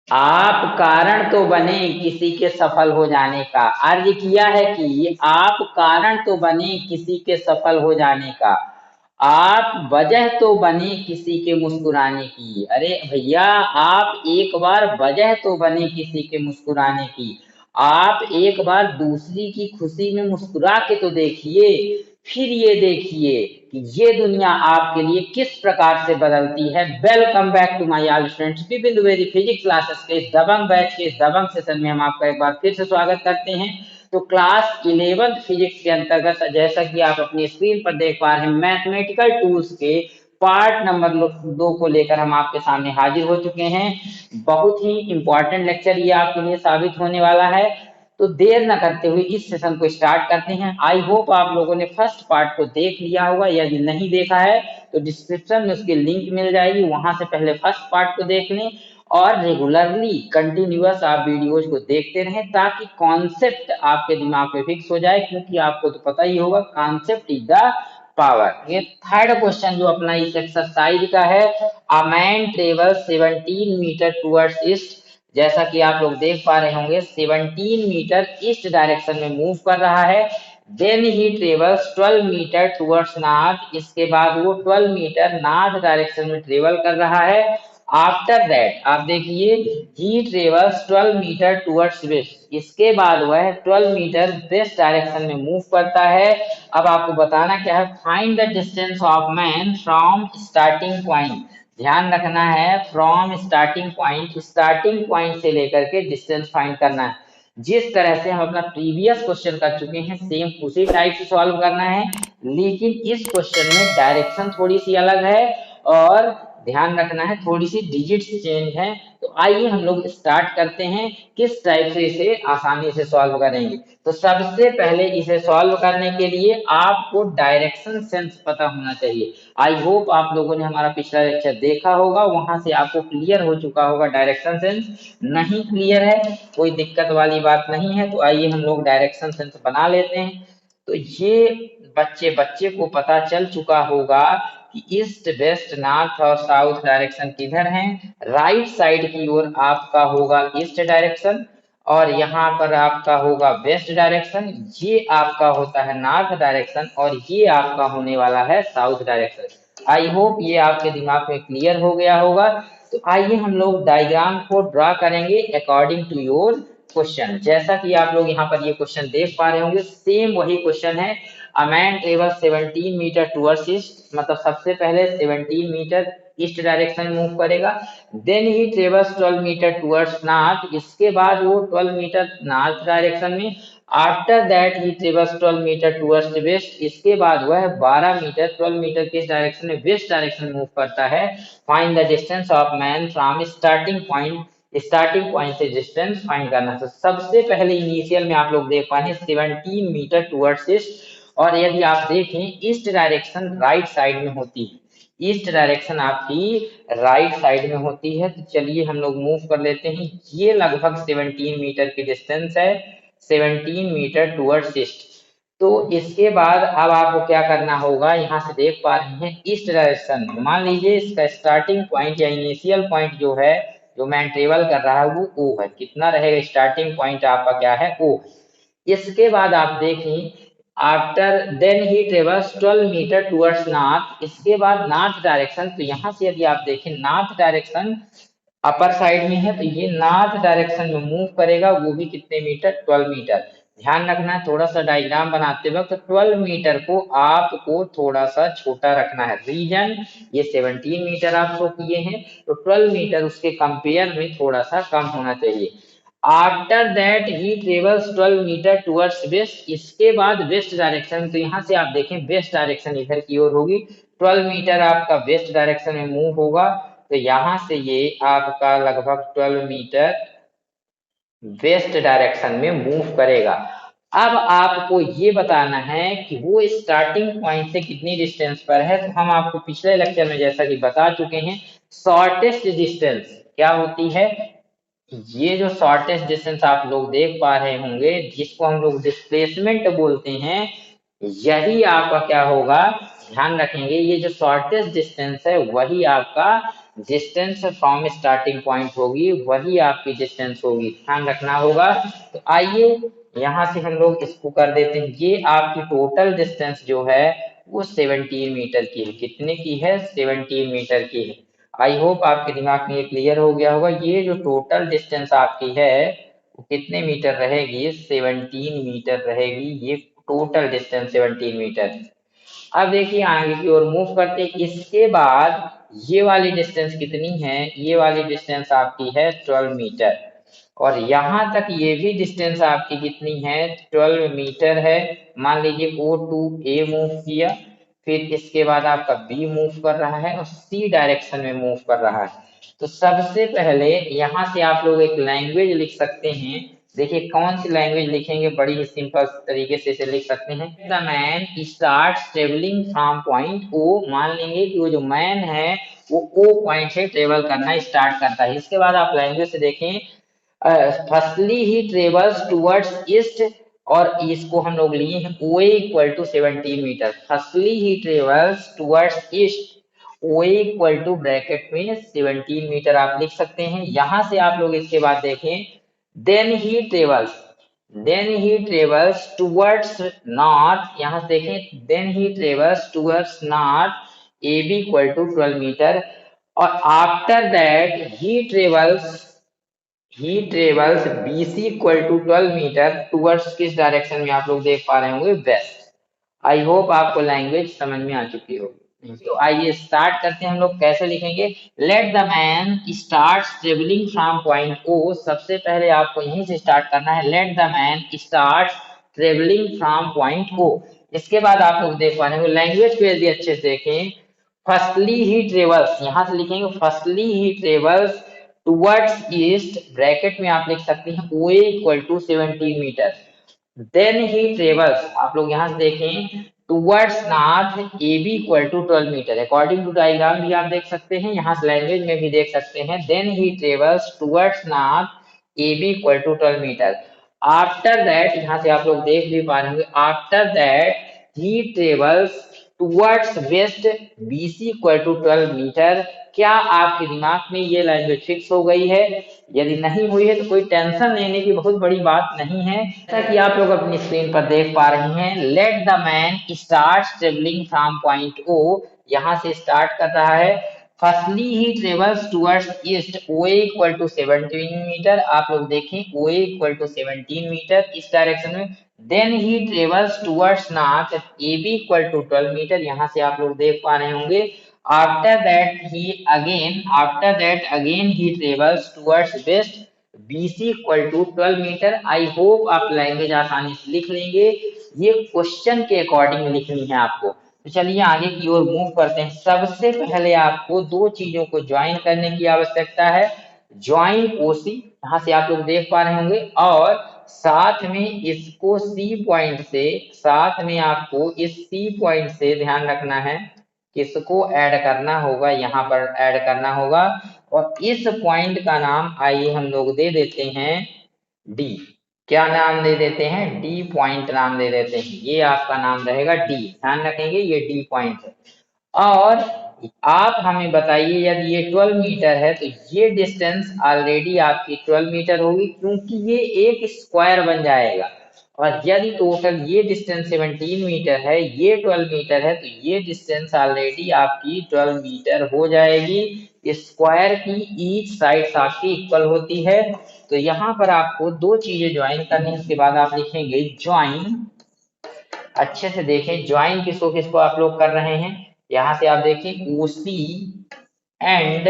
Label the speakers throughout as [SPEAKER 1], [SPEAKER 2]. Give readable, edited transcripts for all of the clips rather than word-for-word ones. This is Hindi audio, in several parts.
[SPEAKER 1] आप कारण तो बने किसी के सफल हो जाने का। अर्ज किया है कि आप कारण तो बने किसी के सफल हो जाने का, आप वजह तो बने किसी के मुस्कुराने की। अरे भैया, आप एक बार वजह तो बने किसी के मुस्कुराने की। आप एक बार दूसरी की खुशी में मुस्कुरा के तो देखिए, फिर ये देखिए कि ये दुनिया आपके लिए किस प्रकार से बदलती है। Welcome back to my all students, Vipin Dwivedi physics classes के इस दबंग बैच के इस दबंग सेशन में हम आपका एक बार फिर से स्वागत करते हैं। तो क्लास 11th फिजिक्स के अंतर्गत, जैसा कि आप अपनी स्क्रीन पर देख पा रहे हैं, मैथमेटिकल टूल्स के पार्ट नंबर 2 को लेकर हम आपके सामने हाजिर हो चुके हैं। बहुत ही इंपॉर्टेंट लेक्चर ये आपके लिए साबित होने वाला है। तो देर न करते हुए इस सेशन को स्टार्ट करते हैं। आई होप आप लोगों ने फर्स्ट पार्ट को देख लिया होगा। यदि नहीं देखा है तो डिस्क्रिप्शन में उसकी लिंक मिल जाएगी, वहां से पहले फर्स्ट पार्ट को देख लें और रेगुलरली कंटिन्यूअस आप वीडियोज को देखते रहें ताकि कॉन्सेप्ट आपके दिमाग में फिक्स हो जाए, क्योंकि आपको तो पता ही होगा कॉन्सेप्ट इज द पावर। ये थर्ड क्वेश्चन जो अपना इस एक्सरसाइज का है, a man travel 17 meter towards east. जैसा कि आप लोग देख पा रहे होंगे 17 मीटर ईस्ट डायरेक्शन में मूव कर रहा है। Then he travels 12 meter towards north, इसके बाद वो 12 मीटर नॉर्थ डायरेक्शन में ट्रेवल कर रहा है। आफ्टर दैट आप देखिए, he travels 12 meter towards west, इसके बाद वह 12 मीटर वेस्ट डायरेक्शन में मूव करता है। अब आपको बताना क्या है, find the distance of man from starting point. ध्यान रखना है, फ्रॉम स्टार्टिंग पॉइंट से लेकर के डिस्टेंस फाइंड करना है। जिस तरह से हम अपना प्रीवियस क्वेश्चन कर चुके हैं, सेम उसी टाइप से सॉल्व करना है, लेकिन इस क्वेश्चन में डायरेक्शन थोड़ी सी अलग है और ध्यान रखना है थोड़ी सी डिजिट्स चेंज है। तो आइए हम लोग स्टार्ट करते हैं, किस टाइप से इसे आसानी से सॉल्व करेंगे। तो सबसे पहले इसे सॉल्व करने के लिए आपको डायरेक्शन सेंस पता होना चाहिए। आई होप आप लोगों ने हमारा पिछला लेक्चर देखा होगा, वहां से आपको क्लियर हो चुका होगा डायरेक्शन सेंस। नहीं क्लियर है, कोई दिक्कत वाली बात नहीं है। तो आइए हम लोग डायरेक्शन सेंस बना लेते हैं। तो ये बच्चे बच्चे को पता चल चुका होगा कि ईस्ट वेस्ट नॉर्थ और साउथ डायरेक्शन किधर है। राइट साइड की ओर आपका होगा ईस्ट डायरेक्शन और यहाँ पर आपका होगा वेस्ट डायरेक्शन। ये आपका होता है नॉर्थ डायरेक्शन और ये आपका होने वाला है साउथ डायरेक्शन। आई होप ये आपके दिमाग में क्लियर हो गया होगा। तो आइए हम लोग डायग्राम को ड्रा करेंगे अकॉर्डिंग टू योर क्वेश्चन। जैसा कि आप लोग यहाँ पर ये क्वेश्चन देख पा रहे होंगे, सेम वही क्वेश्चन है। A man travel 17 meter towards east, मतलब सबसे पहले 17 मीटर ईस्ट डायरेक्शन में मूव करेगा। Then he travels 12 meter towards north, इसके बाद वो 12 मीटर नॉर्थ डायरेक्शन में। After that he travels 12 meter towards west, इसके बाद वह 12 मीटर 12 मीटर किस डायरेक्शन में, वेस्ट डायरेक्शन में मूव करता है। Find the distance of man from starting point से डिस्टेंस फाइंड करना। तो सबसे पहले इनिशियल में आप लोग देख पाए 17 मीटर टुवर्ड्स ईस्ट, और यदि आप देखें ईस्ट डायरेक्शन राइट साइड में होती है, ईस्ट डायरेक्शन आपकी राइट साइड में होती है। तो चलिए हम लोग मूव कर लेते हैं। ये लगभग 17 मीटर की डिस्टेंस है, 17 मीटर टुवर्ड्स ईस्ट। तो इसके बाद अब आपको क्या करना होगा, यहाँ से देख पा रहे हैं ईस्ट डायरेक्शन में मान लीजिए इसका स्टार्टिंग पॉइंट या इनिशियल पॉइंट जो है, जो मैन ट्रेवल कर रहा है वो ओ है। कितना रहेगा स्टार्टिंग पॉइंट आपका, क्या है, ओ। इसके बाद आप देखें, after then he travels 12 meter towards north, इसके बाद नॉर्थ डायरेक्शन। तो यहाँ से यदि आप देखें नॉर्थ डायरेक्शन अपर साइड में है, तो ये नॉर्थ डायरेक्शन में मूव करेगा, वो भी कितने मीटर, 12 मीटर। ध्यान रखना है थोड़ा सा डायग्राम बनाते वक्त 12 मीटर को आपको थोड़ा सा छोटा रखना है। रीजन ये 17 मीटर आप शो किए हैं, तो 12 मीटर उसके कंपेयर में थोड़ा सा कम होना चाहिए। After that he travels 12 meter towards west, इसके बाद वेस्ट डायरेक्शन। तो यहाँ से आप देखें वेस्ट डायरेक्शन इधर की ओर होगी, 12 मीटर आपका वेस्ट डायरेक्शन में मूव होगा। तो यहाँ से ये आपका लगभग 12 मीटर वेस्ट डायरेक्शन में मूव करेगा। अब आपको ये बताना है कि वो स्टार्टिंग पॉइंट से कितनी डिस्टेंस पर है। तो हम आपको पिछले लेक्चर में जैसा कि बता चुके हैं, शॉर्टेस्ट डिस्टेंस क्या होती है। ये जो शॉर्टेस्ट डिस्टेंस आप लोग देख पा रहे होंगे, जिसको हम लोग डिस्प्लेसमेंट बोलते हैं, यही आपका क्या होगा, ध्यान रखेंगे, ये जो शॉर्टेस्ट डिस्टेंस है वही आपका डिस्टेंस फ्रॉम स्टार्टिंग पॉइंट होगी वही आपकी डिस्टेंस होगी, ध्यान रखना होगा। तो आइए यहाँ से हम लोग इसको कर देते हैं। ये आपकी टोटल डिस्टेंस जो है वो 17 मीटर की है। कितने की है? 17 मीटर की है। आई होप आपके दिमाग में ये क्लियर हो गया होगा। ये जो टोटल डिस्टेंस आपकी है वो कितने मीटर रहेगी? 17 मीटर रहेगी। ये टोटल डिस्टेंस 17 मीटर। अब देखिए आगे की ओर मूव करते हैं। इसके बाद ये वाली डिस्टेंस कितनी है? ये वाली डिस्टेंस आपकी है 12 मीटर। और यहाँ तक ये भी डिस्टेंस आपकी कितनी है? 12 मीटर है। मान लीजिए O टू A मूव किया, फिर इसके बाद आपका B मूव कर रहा है और C डायरेक्शन में मूव कर रहा है। तो सबसे पहले यहाँ से आप लोग एक लैंग्वेज लिख सकते हैं। देखिए कौन सी लैंग्वेज लिखेंगे? बड़ी ही सिंपल तरीके से इसे लिख सकते हैं। The man start travelling from point O. मान लेंगे कि वो जो मैन है वो ओ पॉइंट से ट्रेवल करना स्टार्ट करता है। इसके बाद आप लैंग्वेज से देखें, firstly he travels towards east, और इसको हम लोग लिए हैं O equal to 17 meter. Firstly he travels towards east, O equal to bracket में 17 मीटर आप लिख सकते हैं। यहां से आप लोग इसके बाद देखें, then he travels, then he travels towards north. यहां से देखें, then he travels towards north, A B equal to 12 metre. और after that he travels B C equal to 12 metre towards किस डायरेक्शन में? आप लोग देख पा रहे होंगे, वेस्ट। आई होप आपको लैंग्वेज समझ में आ चुकी होगी। तो आइए स्टार्ट करते हैं। हम लोग कैसे लिखेंगे? Let the man start travelling from point O. सबसे पहले आपको यहीं से स्टार्ट करना है। Let the man start travelling from point O. इसके बाद आप लोग देख पा रहे होंगे, लैंग्वेज को यदि अच्छे से देखें, फर्स्टली ही ट्रेवल्स, यहां से लिखेंगे firstly he travels towards east, bracket में आप लिख सकते हैं O equal to 17 meter. Then he travels, आप लोग यहां से देखें, towards north, A B equal to 12 meter. According to diagram भी आप देख सकते हैं, यहाँ से लैंग्वेज में भी देख सकते हैं। Then he travels towards north, A B equal to 12 metre. After that, यहाँ से आप लोग देख भी पा रहे होंगे, after that he travels towards west, B C equal to 12 metre. क्या आपके दिमाग में ये लैंग्वेज फिक्स हो गई है? यदि नहीं हुई है तो कोई टेंशन लेने की बहुत बड़ी बात नहीं है। जैसा कि आप लोग अपनी स्क्रीन पर देख पा रहे हैं, let the man start travelling from point O, यहाँ से स्टार्ट कर रहा है। Firstly he travels towards east, O equal to 17 metre. आप लोग देखें ओ इक्वल टू 17 मीटर इस डायरेक्शन में। Then he travels towards north, A B equal to 12 metre. यहाँ से आप लोग देख पा रहे होंगे। After that again he travels towards west, BC equal to 12 metre. I hope आप लैंग्वेज आसानी से लिख लेंगे। ये क्वेश्चन के अकॉर्डिंग लिखनी है आपको। तो चलिए आगे की ओर मूव करते हैं। सबसे पहले आपको दो चीजों को ज्वाइन करने की आवश्यकता है। ज्वाइन ओसी, यहाँ से आप लोग देख पा रहे होंगे, और साथ में इसको सी पॉइंट से, साथ में आपको इस सी पॉइंट से ध्यान रखना है, किसको ऐड करना होगा? यहाँ पर ऐड करना होगा। और इस पॉइंट का नाम आइए हम लोग दे देते हैं डी। क्या नाम दे देते हैं? डी पॉइंट नाम दे देते हैं। ये आपका नाम रहेगा डी, ध्यान रखेंगे ये डी पॉइंट है। और आप हमें बताइए, यदि ये 12 मीटर है तो ये डिस्टेंस ऑलरेडी आपकी 12 मीटर होगी, क्योंकि ये एक स्क्वायर बन जाएगा। और यदि टोटल ये डिस्टेंस 17 मीटर है, ये 12 मीटर है, तो ये डिस्टेंस ऑलरेडी आपकी 12 मीटर हो जाएगी। स्क्वायर की ईच साइड आपकी इक्वल होती है। तो यहाँ पर आपको दो चीजें ज्वाइन करनी है। उसके बाद आप लिखेंगे ज्वाइन। अच्छे से देखें, ज्वाइन किसको किसको आप लोग कर रहे हैं। यहाँ से आप देखें ओसी एंड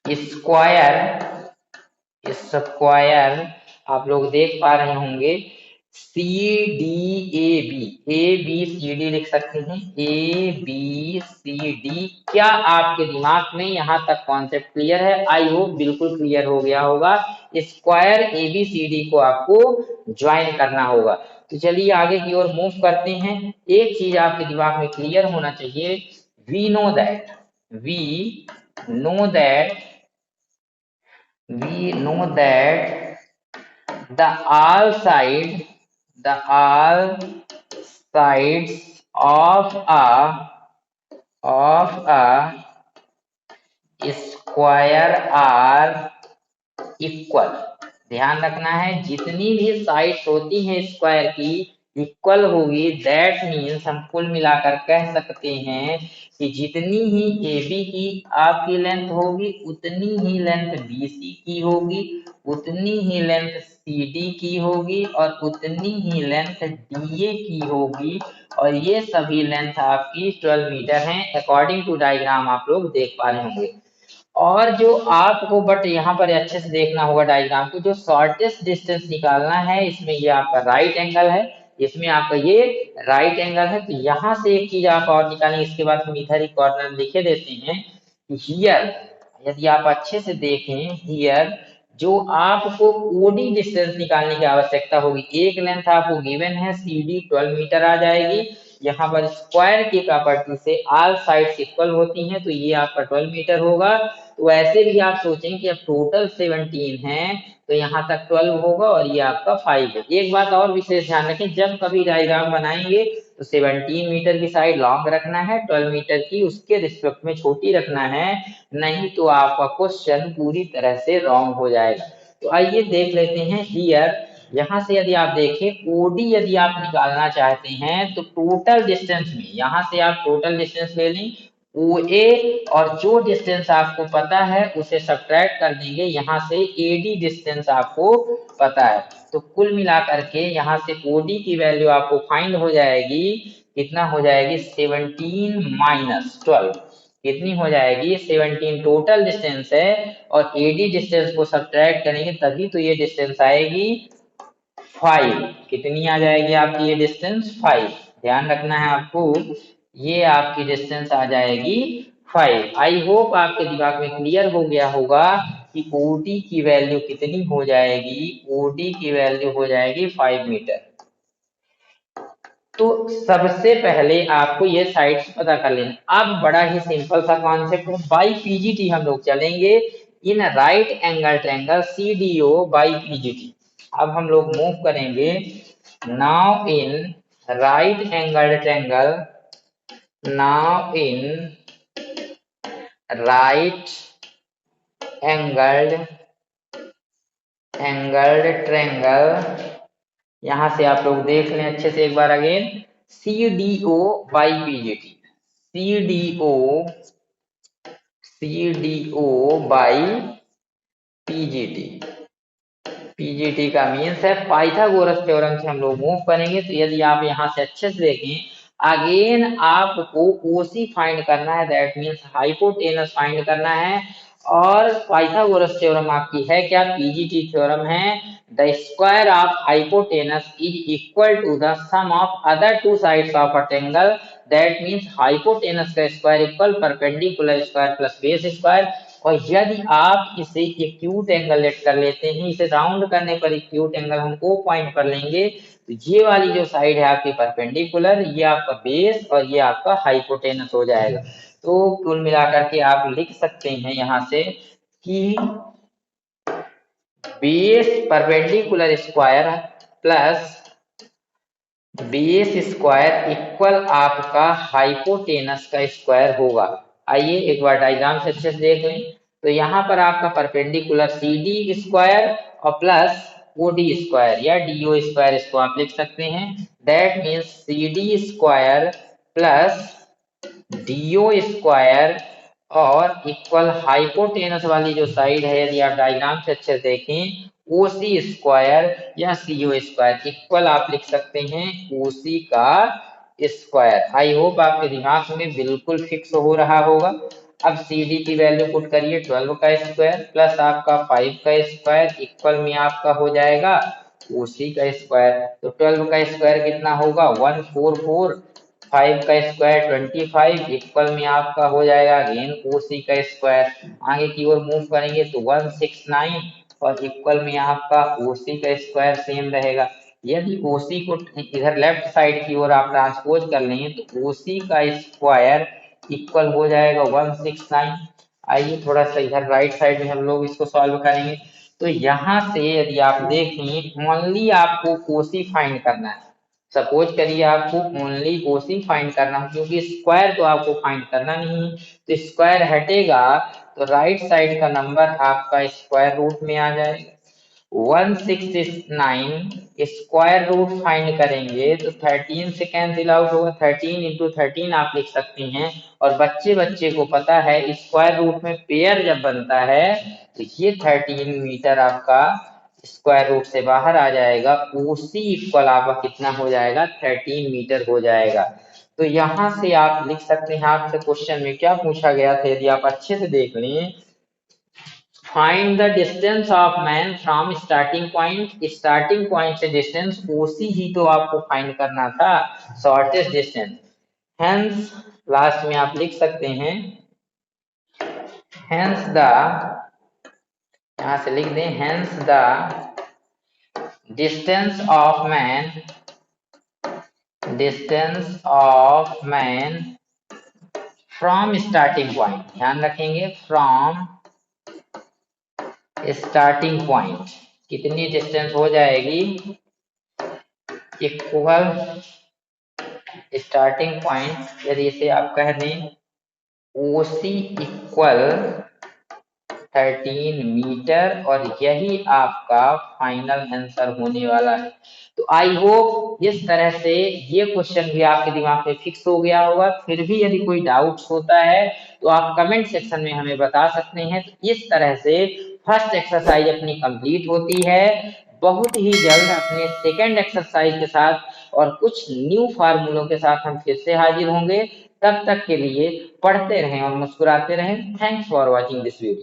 [SPEAKER 1] स्क्वायर, स्क्वायर आप लोग देख पा रहे होंगे, C D A B, A B C D लिख सकते हैं, ए बी सी डी। क्या आपके दिमाग में यहाँ तक कॉन्सेप्ट क्लियर है? आई होप बिल्कुल क्लियर हो गया होगा। Square A B C D को आपको ज्वाइन करना होगा। तो चलिए आगे की ओर मूव करते हैं। एक चीज आपके दिमाग में क्लियर होना चाहिए, we know that, we know that, we know that the all side, the all sides of a square are equal, ध्यान रखना है जितनी भी साइड्स होती हैं स्क्वायर की इक्वल होगी, दैट मीन्स हम कुल मिलाकर कह सकते हैं कि जितनी ही AB की आपकी लेंथ होगी उतनी ही लेंथ BC की होगी, उतनी ही लेंथ CD की होगी और उतनी ही लेंथ DA की होगी, और ये सभी लेंथ आपकी 12 मीटर हैं अकॉर्डिंग टू डायग्राम आप लोग देख पा रहे होंगे। और जो आपको बट यहाँ पर अच्छे से देखना होगा डायग्राम को, जो शॉर्टेस्ट डिस्टेंस निकालना है इसमें ये आपका राइट एंगल है, इसमें आपका ये राइट एंगल है। तो यहाँ से एक चीज आप और निकालेंगे, इसके बाद हम इधर ही कॉर्नर लिखे देते हैं हियर, यदि आप अच्छे से देखें हियर जो आपको ओडी डिस्टेंस निकालने की आवश्यकता होगी, एक लेंथ आपको गिवन है CD 12 मीटर आ जाएगी। यहाँ पर स्क्वायर की प्रॉपर्टी से ऑल साइड्स इक्वल होती हैं, तो ये आपका 12 मीटर होगा। तो ऐसे भी आप सोचें कि अब टोटल 17 है तो यहाँ तक 12 होगा और ये आपका 5 है। एक बात और विशेष ध्यान रखें, जब कभी डायग्राम बनाएंगे तो 17 मीटर की साइड लॉन्ग रखना है, 12 मीटर की उसके रिस्पेक्ट में छोटी रखना है, नहीं तो आपका क्वेश्चन पूरी तरह से रॉन्ग हो जाएगा। तो आइए देख लेते हैं हियर, यहाँ से यदि आप देखें ओडी यदि आप निकालना चाहते हैं तो टोटल डिस्टेंस में यहाँ से आप टोटल डिस्टेंस ले लें OA, और जो डिस्टेंस आपको पता है उसे सब्ट्रैक्ट कर देंगे, यहाँ से AD डिस्टेंस आपको पता है। तो कुल मिलाकर के यहाँ से OD की वैल्यू आपको फाइंड हो जाएगी, कितना हो जाएगी 17 माइनस 12, कितनी हो जाएगी 17 टोटल डिस्टेंस है, और AD डिस्टेंस को सब्ट्रैक्ट करेंगे तभी तो ये डिस्टेंस आएगी 5, कितनी आ जाएगी आपकी ये डिस्टेंस 5, ध्यान रखना है आपको, ये आपकी डिस्टेंस आ जाएगी 5। आई होप आपके दिमाग में क्लियर हो गया होगा कि OD की वैल्यू कितनी हो जाएगी, OD की वैल्यू हो जाएगी 5 मीटर। तो सबसे पहले आपको ये साइड्स पता कर लेना। अब बड़ा ही सिंपल सा कॉन्सेप्ट है, बाई PGT हम लोग चलेंगे, in right angle triangle CDO by PGT। अब हम लोग मूव करेंगे, now in right angle triangle, now in right angled triangle, यहां से आप लोग देख लें अच्छे से एक बार again, CDO by PGT, CDO by PGT का मीन्स है पाइथागोरस थ्योरम से हम लोग मूव करेंगे। तो यदि आप यहाँ से अच्छे से देखें, अगेन आपको OC फाइंड करना है, दैट मीन्स हाइपोटेनस फाइंड करना है, और पाइथागोरस थ्योरम आपकी है क्या, PGT थ्योरम है, the square of hypotenuse is equal to the sum of other two sides of a triangle, that means hypotenuse का square equal perpendicular square plus base square. और यदि आप इसे एक्यूट एंगल लेट कर लेते हैं, इसे राउंड करने पर एक्यूट एंगल हम O पॉइंट पर लेंगे, तो ये वाली जो साइड है आपकी परपेंडिकुलर, ये आपका बेस और ये आपका हाइपोटेनस हो जाएगा। तो कुल मिलाकर के आप लिख सकते हैं यहाँ से कि base perpendicular square plus base square equal आपका हाइपोटेनस का स्क्वायर होगा। आइए एक बार डायग्राम से अच्छे से देख लें। तो यहाँ पर आपका परपेंडिकुलर CD स्क्वायर और प्लस OD स्क्वायर या DO स्क्वायर इसको आप लिख सकते हैं, that means CD square plus DO square और इक्वल हाइपोटेनस वाली जो साइड है, यदि आप डायग्राम से अच्छे से देखें, OC स्क्वायर या CO स्क्वायर इक्वल आप लिख सकते हैं OC का स्क्वायर। आई होप आपके दिमाग में बिल्कुल फिक्स हो रहा होगा। अब CD की वैल्यू पुट करिए 12 का स्क्वायर प्लस आपका 5 का स्क्वायर इक्वल में आपका हो जाएगा OC का स्क्वायर। तो 12 का स्क्वायर कितना होगा 144, 5 का स्क्वायर 25 इक्वल में आपका हो जाएगा अगेन OC का स्क्वायर। आगे की ओर मूव करेंगे तो 169 और इक्वल में आपका OC का स्क्वायर सेम रहेगा। यदि OC को इधर लेफ्ट साइड की ओर आप ट्रांसपोज कर लें तो OC का स्क्वायर इक्वल हो जाएगा 169। आइए थोड़ा सा इधर राइट साइड में हम लोग इसको सॉल्व करेंगे। तो यहाँ से यदि आप देखें ओनली आपको OC फाइंड करना है, सपोज करिए आपको ओनली ओसी फाइंड करना है, क्योंकि स्क्वायर तो आपको फाइंड करना नहीं है, तो स्क्वायर हटेगा तो राइट साइड का नंबर आपका स्क्वायर रूट में आ जाएगा। 169 स्क्वायर रूट फाइंड करेंगे तो 13 से कैंसिल आउट होगा, 13 इंटू 13 आप लिख सकते हैं। और बच्चे बच्चे को पता है स्क्वायर रूट में पेयर जब बनता है तो ये 13 मीटर आपका स्क्वायर रूट से बाहर आ जाएगा, उसी इक्वल आपका कितना हो जाएगा, 13 मीटर हो जाएगा। तो यहाँ से आप लिख सकते हैं, आपसे क्वेश्चन में क्या पूछा गया था यदि आप अच्छे से देख लें, find the distance of man from starting point. Starting point से डिस्टेंस ओसी ही तो आपको फाइंड करना था, शॉर्टेस्ट डिस्टेंस। हेंस लास्ट में आप लिख सकते हैं, हेंस द, यहां से लिख दें, hence the distance of man, distance of man from starting point, ध्यान रखेंगे फ्रॉम स्टार्टिंग पॉइंट कितनी डिस्टेंस हो जाएगी, इक्वल स्टार्टिंग पॉइंट यदि इसे आप कह दें ओसी इक्वल 13 मीटर, और यही आपका फाइनल आंसर होने वाला है। तो आई होप इस तरह से ये क्वेश्चन भी आपके दिमाग में फिक्स हो गया होगा। फिर भी यदि कोई डाउट्स होता है तो आप कमेंट सेक्शन में हमें बता सकते हैं। तो इस तरह से फर्स्ट एक्सरसाइज अपनी कंप्लीट होती है। बहुत ही जल्द अपने सेकेंड एक्सरसाइज के साथ और कुछ न्यू फार्मूलों के साथ हम फिर से हाजिर होंगे। तब तक के लिए पढ़ते रहें और मुस्कुराते रहें। Thanks for watching this video.